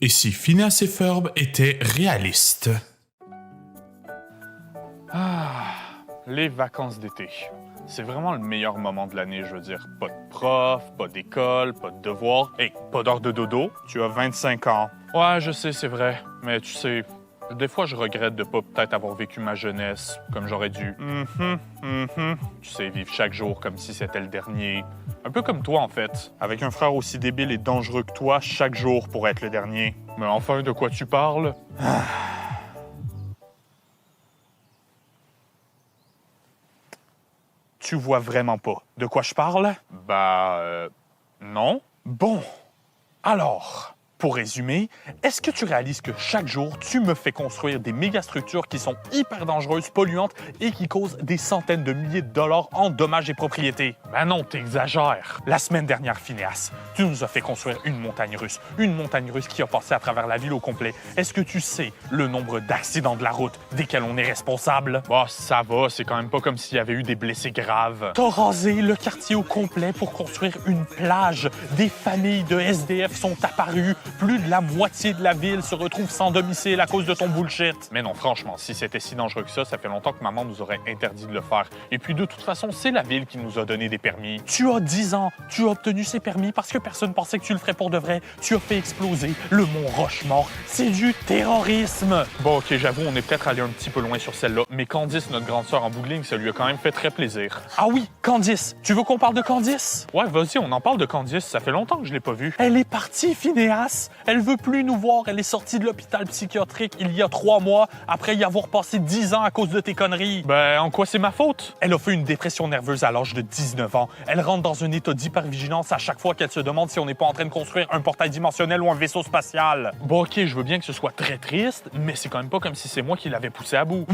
Et si Phineas et Ferb étaient réalistes? Les vacances d'été. C'est vraiment le meilleur moment de l'année, je veux dire. Pas de prof, pas d'école, pas de devoirs. Hey, pas d'heure de dodo. Tu as 25 ans. Ouais, je sais, c'est vrai. Mais tu sais, des fois, je regrette de pas peut-être avoir vécu ma jeunesse comme j'aurais dû. Tu sais, vivre chaque jour comme si c'était le dernier. Un peu comme toi, en fait. Avec un frère aussi débile et dangereux que toi, chaque jour pour être le dernier. Mais enfin, de quoi tu parles? Tu vois vraiment pas de quoi je parle? Non. Bon. Alors, pour résumer, est-ce que tu réalises que chaque jour, tu me fais construire des mégastructures qui sont hyper dangereuses, polluantes et qui causent des centaines de milliers de dollars en dommages et propriétés? Ben non, t'exagères. La semaine dernière, Phineas, tu nous as fait construire une montagne russe. Une montagne russe qui a passé à travers la ville au complet. Est-ce que tu sais le nombre d'accidents de la route desquels on est responsable? Bah, ça va, c'est quand même pas comme s'il y avait eu des blessés graves. T'as rasé le quartier au complet pour construire une plage. Des familles de SDF sont apparues. Plus de la moitié de la ville se retrouve sans domicile à cause de ton bullshit. Mais non, franchement, si c'était si dangereux que ça fait longtemps que maman nous aurait interdit de le faire. Et puis, de toute façon, c'est la ville qui nous a donné des permis. Tu as 10 ans, tu as obtenu ces permis parce que personne pensait que tu le ferais pour de vrai. Tu as fait exploser le mont Rochemort. C'est du terrorisme. Bon, OK, j'avoue, on est peut-être allé un petit peu loin sur celle-là, mais Candice, notre grande sœur en bout de ligne, ça lui a quand même fait très plaisir. Ah oui, Candice, tu veux qu'on parle de Candice? Ouais, vas-y, on en parle de Candice. Ça fait longtemps que je l'ai pas vue. Elle est partie, Phineas. Elle veut plus nous voir. Elle est sortie de l'hôpital psychiatrique il y a 3 mois après y avoir passé 10 ans à cause de tes conneries. Ben, en quoi c'est ma faute? Elle a fait une dépression nerveuse à l'âge de 19 ans. Elle rentre dans un état d'hypervigilance à chaque fois qu'elle se demande si on n'est pas en train de construire un portail dimensionnel ou un vaisseau spatial. Bon, OK, je veux bien que ce soit très triste, mais c'est quand même pas comme si c'est moi qui l'avais poussé à bout.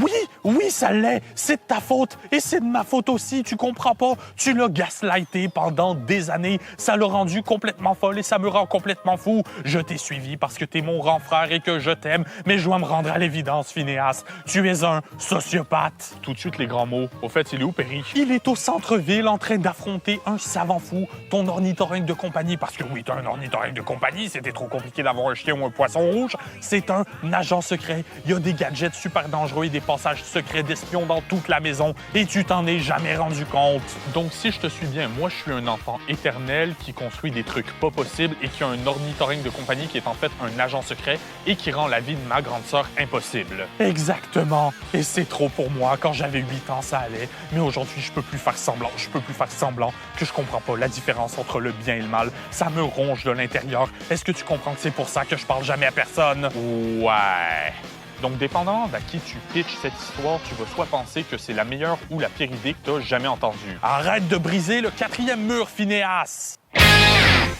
Oui, ça l'est. C'est de ta faute. Et c'est de ma faute aussi. Tu comprends pas? Tu l'as gaslighté pendant des années. Ça l'a rendu complètement folle et ça me rend complètement fou. Je t'ai suivi parce que t'es mon grand frère et que je t'aime, mais je dois me rendre à l'évidence, Phineas. Tu es un sociopathe. Tout de suite, les grands mots. Au fait, il est où, Perry? Il est au centre-ville en train d'affronter un savant fou, ton ornithorynque de compagnie. Parce que oui, t'as un ornithorynque de compagnie, c'était trop compliqué d'avoir un chien ou un poisson rouge. C'est un agent secret. Il y a des gadgets super dangereux et des passages secrets d'espions dans toute la maison et tu t'en es jamais rendu compte. Donc, si je te suis bien, moi, je suis un enfant éternel qui construit des trucs pas possibles et qui a un ornithorynque de compagnie qui est en fait un agent secret et qui rend la vie de ma grande sœur impossible. Exactement. Et c'est trop pour moi. Quand j'avais 8 ans, ça allait. Mais aujourd'hui, je peux plus faire semblant. Je peux plus faire semblant que je comprends pas la différence entre le bien et le mal. Ça me ronge de l'intérieur. Est-ce que tu comprends que c'est pour ça que je parle jamais à personne? Ouais. Donc, dépendamment d'à qui tu pitches cette histoire, tu vas soit penser que c'est la meilleure ou la pire idée que tu as jamais entendue. Arrête de briser le 4e mur, Phineas!